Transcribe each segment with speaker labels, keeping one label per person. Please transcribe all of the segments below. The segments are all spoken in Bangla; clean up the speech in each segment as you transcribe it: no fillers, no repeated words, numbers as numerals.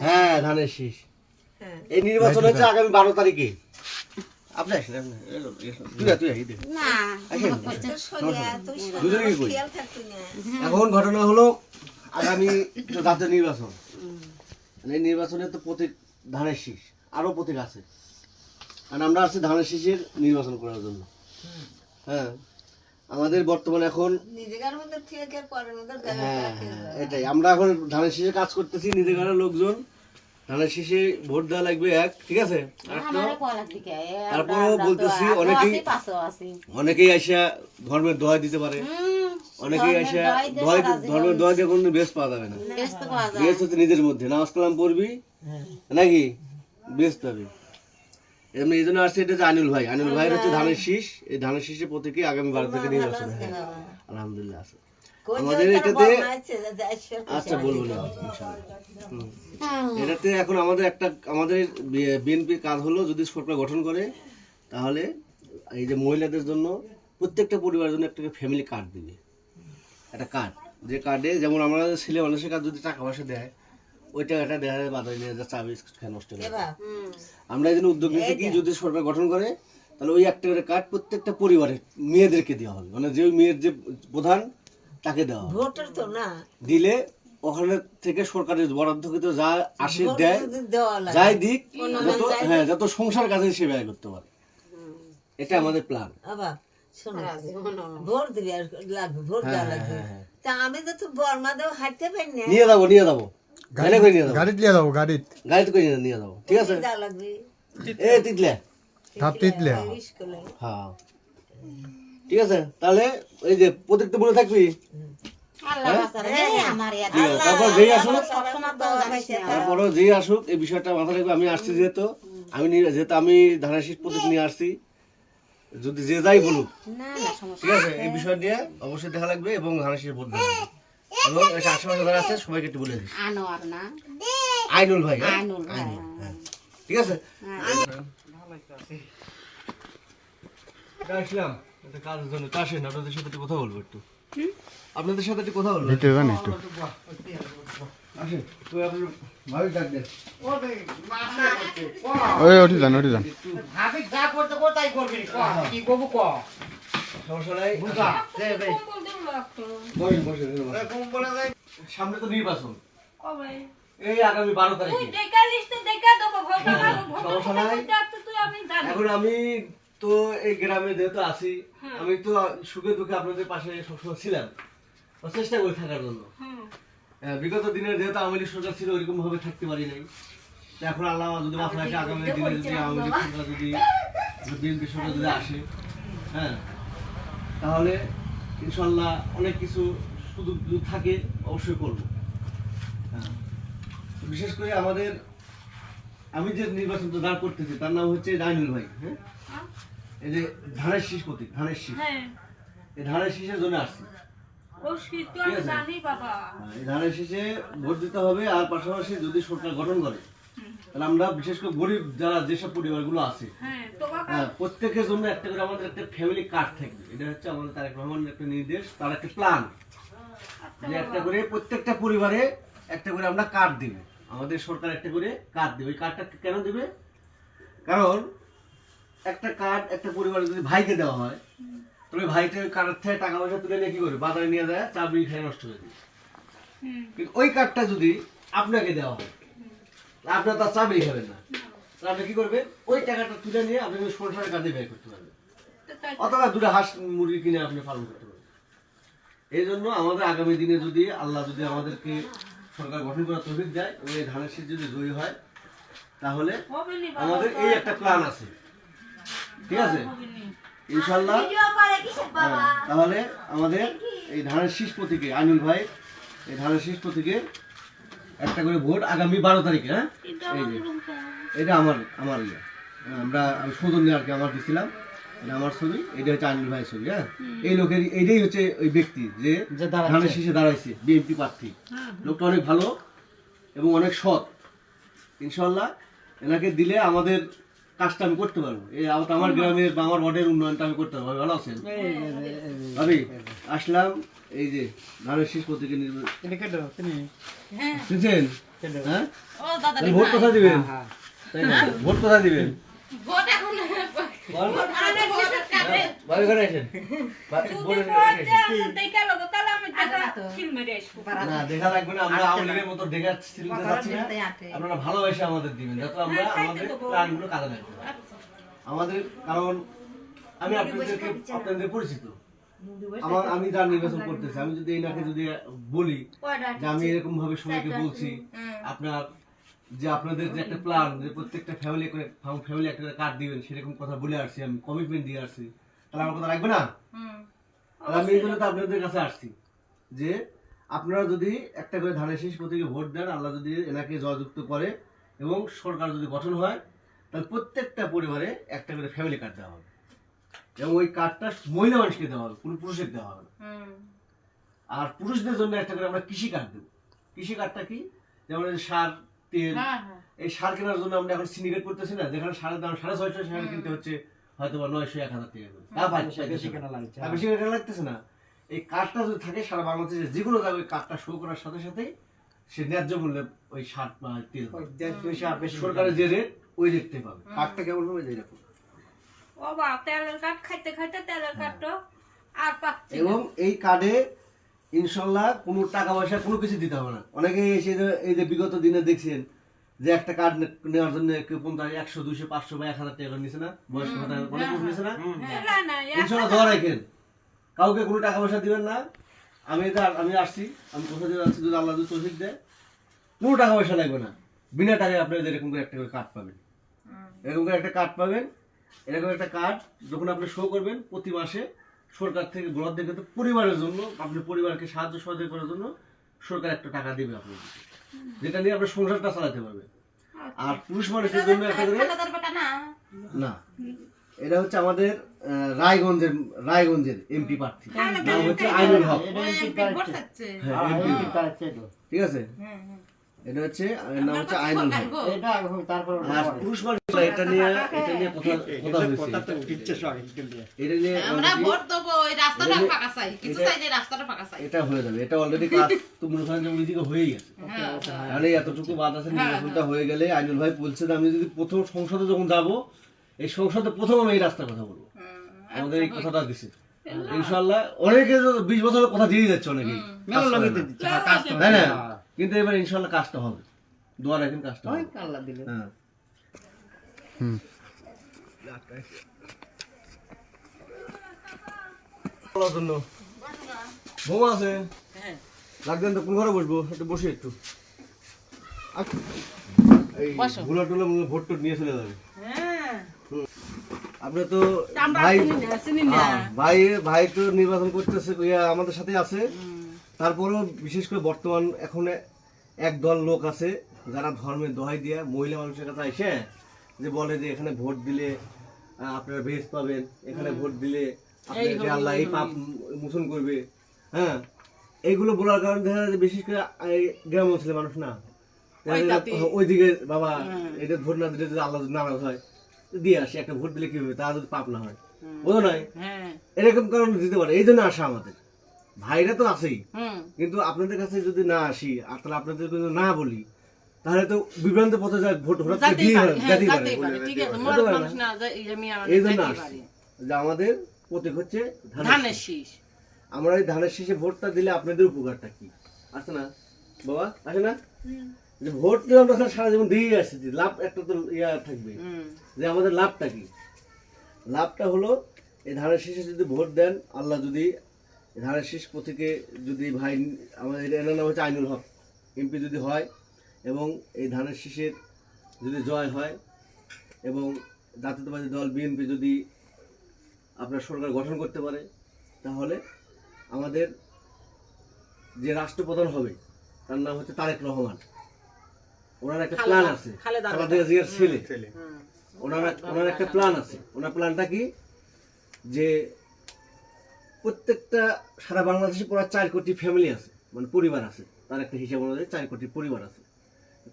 Speaker 1: হ্যাঁ ধানের শীষ। এই নির্বাচন হচ্ছে আগামী 12 তারিখে। আপনি আসলেন এখন ঘটনা হলো আগামী জাতীয় নির্বাচন, এই নির্বাচনে তো প্রতীক ধানের শীষ, আরো প্রতীক আছে, কারণ আমরা আছি ধানের শীষের নির্বাচন করার জন্য। হ্যাঁ আমাদের বর্তমানে এখন এটাই আমরা এখন ধানের শীষে কাজ করতেছি, নিজের ঘরের লোকজন ধানের শীষে ভোট দেওয়া লাগবে এক, ঠিক আছে। তারপরও বলতেছি অনেকেই আসা ধর্মের দোয়া দিতে পারে, অনেকেই আসা ধর্মের দোয়া দিয়ে কোনো বেশ পাওয়া যাবে না, বেশ হচ্ছে নিজের মধ্যে নামাজ কালাম পড়বি নাকি বেশ পাবি। এমনি এই জন্য আসছে এটা হচ্ছে আনিল ভাইয়ের হচ্ছে ধানের শীষ, এই ধানের শীষের প্রতীকে আগামী 12 থেকে নির্বাচন। আলহামদুলিল্লাহ আছে আমাদের এটাতে। আচ্ছা বলবো না এটাতে এখন আমাদের বিএনপির কাজ হলো যদি সরকার গঠন করে তাহলে এই যে মহিলাদের জন্য প্রত্যেকটা পরিবারের জন্য একটা ফ্যামিলি কার্ড দিবে, একটা কার্ড, যে কার্ডে যেমন আমরা ছেলে মানুষের কাছে যদি টাকা পয়সা দেয় ওই টাকাটা দেখা যায় বাজারে নিয়ে যা চাবি নষ্ট করে। আমরা এই জন্য উদ্যোগ নিয়েছি কি যদি সরকার গঠন করে তাহলে ওই একটা করে কার্ড প্রত্যেকটা পরিবারের মেয়েদেরকে দেওয়া হবে, মানে যে মেয়ের যে প্রধান তাকে দেওয়া হবে। ভোটার তো না দিলে ওখানে থেকে সরকারের বরাদ্দকৃত যা আসে দেয় যাই দিক যত যত সংসার কাজে সে ব্যয় করতে পারে, এটা আমাদের প্ল্যান। নিয়ে যাবো গাড়িতে করে নিয়ে যাবো, ঠিক আছে। হ্যাঁ ঠিক আছে, তাহলে এই যে প্রত্যেকটা মনে থাকবি। তারপরে যেই আসুক এই বিষয়টা মাথায় রাখবে। আমি আসছি যেহেতু আমি ধানের শীষ প্রতীক নিয়ে আসছি, যদি যে যাই বলুক ঠিক আছে এই বিষয় নিয়ে অবশ্যই দেখা লাগবে এবং ধানের শীষ ভোট দেওয়া লাগবে। এবং আশেপাশে যারা আছে সবাইকে একটু বলে দিস আইনুল ভাই, ঠিক আছে। আসলাম একটা কাজের জন্য, আসেন আপনাদের সাথে কথা বলবো একটু, আপনাদের সাথে একটু কথা বলবো। আসেন তুই আপনার ভাবি ডাক দেন।
Speaker 2: ওঠি যান
Speaker 1: ভাবি যা করতে কোথায় করবি কি করবো ক সমস্যা নাই। সামনে তো নির্বাচন এই আগামী 12 তারিখে। সমস্যা নাই, এখন আমি তো এই গ্রামে যেহেতু আছি আমি তো সুখে দুঃখে আপনাদের পাশে সবসময় ছিলাম, চেষ্টা করি থাকার জন্য। বিগত দিনের যেহেতু আওয়ামী লীগ সরকার ছিল ওইরকম ভাবে থাকতে পারি নাই, এখন আল্লাহ যদি মাথা রাখে আগামী দিনে যদি আওয়ামী লীগ সরকার যদি বিএনপি সরকার যদি আসে হ্যাঁ তাহলে ইনশাল্লাহ অনেক কিছু সুযোগ যদি থাকে অবশ্যই করবো। হ্যাঁ বিশেষ করে আমাদের আমি যে নির্বাচনটা দাঁড় করতেছি তার নাম হচ্ছে আইনুল ভাই। হ্যাঁ এই যে ধানের শীষ প্রতীক, ধানের শীষ, এই ধানের শীষের জন্য আসছি। এই ধানের শীষে ভোট দিতে হবে, আর পাশাপাশি যদি সরকার গঠন করে তাহলে আমরা বিশেষ করে গরিব যারা যেসব পরিবারগুলো আছে প্রত্যেকের জন্য একটা করে আমাদের একটা ফ্যামিলি কার্ড থাকবে। এটা হচ্ছে আমাদের তারেক রহমানের একটা নির্দেশ, তার একটা প্ল্যান, যে একটা করে প্রত্যেকটা পরিবারে একটা করে আমরা কার্ড দিব, আমাদের সরকার একটা করে কার্ড দেবে। ওই কার্ডটা কেন দিবে? কারণ একটা কার্ড একটা পরিবারে যদি ভাইকে দেওয়া হয় তাহলে ভাইকে কার্ডের থেকে টাকা পয়সা তুলে নিয়ে কি করবে বাজারে নিয়ে যায় চাবি খেয়ে নষ্ট হয়ে যাবে। কিন্তু ওই কার্ডটা যদি আপনাকে দেওয়া হয় আপনার তার চাবি খাবেন না, আপনি কি করবেন ওই টাকাটা তুলে নিয়ে আপনি সংসারের কাজে ব্যয় করতে পারবেন, অথবা দুটো হাঁস মুরগি কিনে আপনি পালন করতে পারবেন। এই জন্য আমাদের আগামী দিনে যদি আল্লাহ যদি আমাদেরকে সরকার গঠন করার তৌফিক দেয় এবং এই ধানের শীষ যদি জয়ী হয় তাহলে আমাদের এই একটা প্ল্যান আছে, ঠিক আছে ইনশাল্লাহ। তাহলে আমাদের এই ধানের শীষ প্রতীকে আইনুল ভাই এই ধানের শীষ প্রতীকে একটা করে ভোট আগামী 12 তারিখে। হ্যাঁ এই যে এটা আমার ইয়ে আমি সৌজন্য আর কি আমার দিছিলাম, এটা আমার ছবি, এটা হচ্ছে আইনুল ভাইয়ের ছবি। হ্যাঁ এই লোকের এইটাই হচ্ছে ওই ব্যক্তি যে ধানের শীষে দাঁড়াইছে বিএনপি প্রার্থী। লোকটা অনেক ভালো এবং অনেক সৎ, ইনশাল্লাহ এনাকে দিলে আমাদের কাজটা আমি করতে পারবো, এই আমার গ্রামের বা আমার ওয়ার্ডের উন্নয়নটা আমি করতে পারবো। ভালো আছেন ভাবি? আসলাম এই যে ধানের শীষ প্রতীকে শুনছেন হ্যাঁ ভোট কোথায় দিবেন? তাই না ভোট কোথায় দিবেন? বাড়ি ঘরে আসেন না দেখা লাগবে না, আমরা আওয়ামী লীগের মতো দেখা যাচ্ছি না, আপনারা ভালোবাসে আমাদের দিবেন যাতে আমরা আমাদের প্ল্যানগুলো কাজে লাগবে আমাদের। কারণ আমি আপনাদের পরিচিত, আমি যা নির্বাচন করতেছি, আমি যদি এনাকে যদি বলি যে আমি এরকম ভাবে সবাইকে বলছি আপনার যে আপনাদের যে একটা প্ল্যান যে প্রত্যেকটা ফ্যামিলি একটা কার্ড দিবেন সেরকম কথা বলে আসছি, আমি কমিটমেন্ট দিয়ে আসছি, তাহলে আমার কথা রাখবে না? আমি এই জন্য তো আপনাদের কাছে আসছি যে আপনারা যদি একটা করে ধানের শীষ প্রতীকে ভোট দেন, আল্লাহ যদি এনাকে জয়যুক্ত করে এবং সরকার যদি গঠন হয়, তাহলে প্রত্যেকটা পরিবারে একটা করে ফ্যামিলি কার্ড দেওয়া হবে এবং ওই কার্ডটা মহিলা মানুষকে দেওয়া হবে, কোনো পুরুষের দেওয়া হবে না। আর পুরুষদের জন্য একটা করে আমরা কৃষি কার্ড দেবো। কৃষি কার্ডটা কি? যেমন সার, তেল, এই সার কেনার জন্য আমরা এখন সিন্ডিকেট করতেছি না, যেখানে সারের দাম 650 সেখানে কিনতে হচ্ছে হয়তো 900-1000 টাকা বেশি কেনা লাগতেছে না। এই কার্ডটা যদি থাকে সারা বাংলাদেশে যে কোনো জায়গায় কার্ডটা শো করার সাথে সাথে সে ন্যায্য মূল্যে ওই সার বা তেল সরকারের যে রেট ওই রেটটা পাবে। কার্ডটা কেবল হবে যে রকম এবং এই কার্ডে ইনশাল্লাহ কোনো টাকা পয়সা কোনো কিছু দিতে হবে না। অনেকে এসে এই যে বিগত দিনে দেখছেন যে একটা কার্ড নেওয়ার জন্য কেউ 50, 100, 200, 500 বা 1000 টাকা নিছে না, বয়স্ক ভাতা অনেক কিছু নিছে না। ইনশাল্লাহ দোয়া রাখেন, কাউকে কোনো টাকা পয়সা দিবেন না। আমি আসছি, আমি কোথা দিয়ে যাচ্ছি, যদি আল্লাহ তৌফিক দেয় কোনো টাকা পয়সা লাগবে না, বিনা টাকায় আপনারা এরকম করে একটা কার্ড পাবেন। এরকম করে একটা কার্ড পাবেন, এরকম একটা কার্ড যখন আপনি শো করবেন প্রতি মাসে সরকার থেকে বরাদ্দ কিন্তু পরিবারের জন্য, আপনি পরিবারকে সাহায্য সহযোগিতা করার জন্য সরকার একটা টাকা দিবে আপনাকে, যেটা নিয়ে আপনার সংসারটা চালাতে পারবে। আর পুরুষ মানুষের জন্য একটা করে না, এটা হচ্ছে আমাদের রায়গঞ্জের এমপি প্রার্থী, নাম হচ্ছে আইনুল হক। ঠিক আছে, এটা হচ্ছে নাম হচ্ছে আইনুল হক। আর পুরুষ মানুষ এটা নিয়ে কথা এটা হয়ে যাবে, এটা অলরেডি কাজ তো মনে করেন যে ওইদিকে হয়েই গেছে। তাহলে এতটুকু বাদ আছে, নির্বাচনটা হয়ে গেলে আইনুল ভাই বলছে যে আমি যদি প্রথম সংসদে যখন যাবো, এই সংসদে প্রথম আমি এই রাস্তার কথা বলবো, আমাদের এই কথাটা দিছে ইনশাআল্লাহ। অনেকে 20 বছরের কথা দিয়ে যাচ্ছে অনেকেই, তাই না? কিন্তু এবার ইনশাআল্লাহ কাজটা হবে, দোয়া রাখেন কাজটা হবে। হ্যাঁ জন্য বউ আছে লাগবেন তো কোন ঘরে বসবো, একটু বসে একটু ভোট টোট নিয়ে চলে যাবে। আপনি তো ভাই তো নির্বাচন করতেছে, আমাদের সাথে আছে। তারপরেও বিশেষ করে বর্তমান এখন এক দল লোক আছে যারা ধর্মের দোহাই দিয়ে মহিলা মানুষের কাছে এসে যে বলে যে এখানে ভোট দিলে আপনারা বেশ পাবেন, এখানে ভোট দিলে আল্লাহ এই পাপ মোচন করবে। হ্যাঁ, এইগুলো বলার কারণে দেখা যায় বিশেষ করে গ্রাম অঞ্চলের মানুষ না ওইদিকে বাবা এটা ভোট না দিলে যদি আল্লাহ নারাজ হয় দিয়ে আসে, একটা ভোট দিলে কি হবে, তারা যদি পাপ না হয়, বোঝো নয়, এরকম কারণে দিতে পারে। এই জন্য আসা আমাদের ভাইরা তো আছেই, কিন্তু আপনাদের কাছে যদি না আসি আর তাহলে আপনাদের যদি না বলি তাহলে তো বিভ্রান্ত পথে যায়, ভোট হঠাৎ দিয়ে এই জন্য আসছি যে আমাদের প্রতীক হচ্ছে ধানের শীষ। আমরা এই ধানের শীষে ভোটটা দিলে আপনাদের উপকারটা কি আছে না বাবা, আসে না? যে ভোট দিয়ে আমরা সারা জীবন দিয়ে আসছি, লাভ একটা তো থাকবে, যে আমাদের লাভটা কি? লাভটা হলো এই ধানের শীষে যদি ভোট দেন, আল্লাহ যদি ধানের শীষ প্রতীকে যদি ভাই আমাদের এনার নাম হচ্ছে আইনুল হক এমপি যদি হয় এবং এই ধানের শীষের যদি জয় হয় এবং জাতীয়তাবাদী দল বিএনপি যদি আপনার সরকার গঠন করতে পারে, তাহলে আমাদের যে রাষ্ট্রপ্রধান হবে তার নাম হচ্ছে তারেক রহমান। ওনার একটা প্ল্যান আছে, খালেদা জিয়ার ছেলে, ওনার একটা প্ল্যান আছে। ওনার প্ল্যানটা কি? যে প্রত্যেকটা সারা বাংলাদেশে প্রায় 4 কোটি ফ্যামিলি আছে, মানে পরিবার আছে, তার একটা হিসাব অনুযায়ী 4 কোটি পরিবার আছে।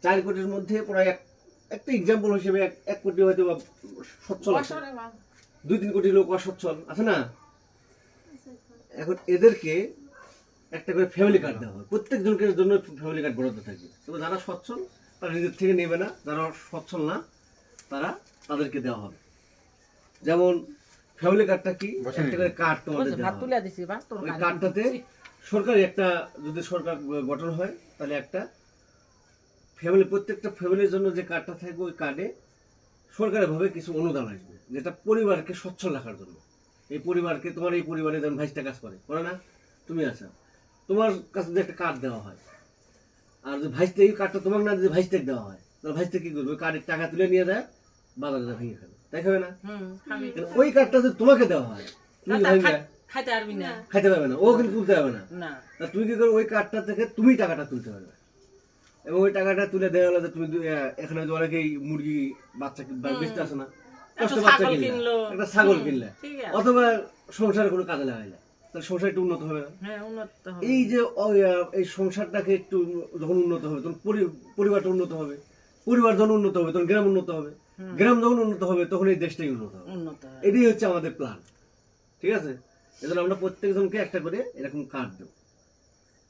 Speaker 1: 4 কোটির মধ্যে প্রায় একটা এক্সাম্পল হিসেবে 1 কোটি হয়তো সচ্ছল আছে, 2-3 কোটি লোক অসচ্ছল আছে না। এখন এদেরকে একটা করে ফ্যামিলি কার্ড দেওয়া হবে, প্রত্যেক জনের জন্য ফ্যামিলি কার্ড বরাদ্দ থাকবে। তবে যারা সচ্ছল তারা নিজের থেকে নেবে না, যারা সচ্ছল না তাদেরকে দেওয়া হবে। যেমন ফ্যামিলি কার্ডটা কি, একটা করে কার্ড তোমাদের দেওয়া হবে। ওই কার্ডটাতে সরকারি একটা, যদি সরকার গঠন হয় তাহলে একটা ফ্যামিলি, প্রত্যেকটা ফ্যামিলির জন্য যে কার্ডটা থাকবে ওই কার্ডে সরকারিভাবে কিছু অনুদান আসবে, যেটা পরিবারকে সচ্ছল রাখার জন্য। এই পরিবারকে, তোমার এই পরিবারে যেমন ভাইসটা কাজ করে না, তুমি আছো, তোমার কাছে যদি একটা কার্ড দেওয়া হয়, আর যদি ভাইসটা এই কার্ডটা তোমাকে না যদি ভাইসটাকে দেওয়া হয়, তাহলে ভাইসটা কি করবে, ওই কার্ডের টাকা তুলে নিয়ে যায় বাজারে ভেঙে খাবে, তাই খাবে না? ওই কার্ডটা যদি তোমাকে দেওয়া হয়, তুমি খাইতে পারবে না, ও কিন্তু তুলতে পারবে না। তুমি কি করবে, ওই কার্ডটা থেকে তুমি টাকাটা তুলতে পারবে, এবং ওই টাকাটা তুলে দেওয়া হলে তুমি এখানে অনেকেই মুরগি বাচ্চা বেচতে আসে না, কষ্ট বাচ্চা কিনলে, একটা ছাগল কিনলে, অথবা সংসারে কোনো কাজে লাগাইলে, তাহলে সংসার একটু উন্নত হবে না? এই যে এই সংসারটাকে একটু যখন উন্নত হবে তখন পরিবারটা উন্নত হবে, পরিবার যখন উন্নত হবে তখন গ্রাম উন্নত হবে, গ্রাম যখন উন্নত হবে তখন এই দেশটাই উন্নত হবে। এটাই হচ্ছে আমাদের প্ল্যান, ঠিক আছে? এজন্য আমরা প্রত্যেকজনকে একটা করে এরকম কার্ড দেব,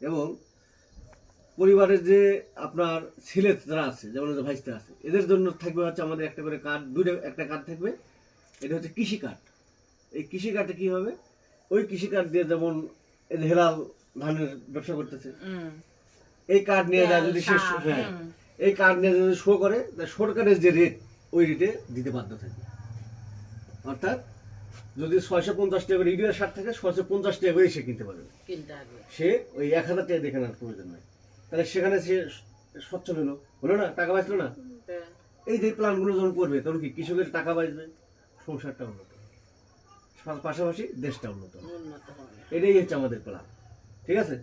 Speaker 1: এবং পরিবারের যে আপনার ছেলে যারা আছে, যেমন ভাইস্তা আছে, এদের জন্য থাকবে হচ্ছে আমাদের একটা করে কার্ড, একটা কার্ড থাকবে, এটা হচ্ছে কৃষি কার্ড। এই কৃষি কার্ডে কি হবে, ওই কৃষি কার্ড দিয়ে যেমন হেলাল ধানের ব্যবসা করতেছে, এই কার্ড নিয়ে যায় যদি সে, হ্যাঁ, এই কার্ড নিয়ে যদি শো করে, সরকারের যে রেট ওই রেটে দিতে বাধ্য থাকে। অর্থাৎ যদি 650 টাকা করে ইউরিয়ার সার থাকে, 650 টাকা করে সে কিনতে পারবে, সে ওই 1000 টাকা দেখে নেওয়ার প্রয়োজন নাই। তাহলে সেখানে সে সচ্ছল হলো না, টাকা বাঁচলো না। এই যে প্ল্যানগুলো যখন করবে তখন কি কৃষকের টাকা বাঁচবে, সংসারটা উন্নত, পাশাপাশি দেশটা উন্নত, এটাই হচ্ছে আমাদের প্ল্যান, ঠিক আছে?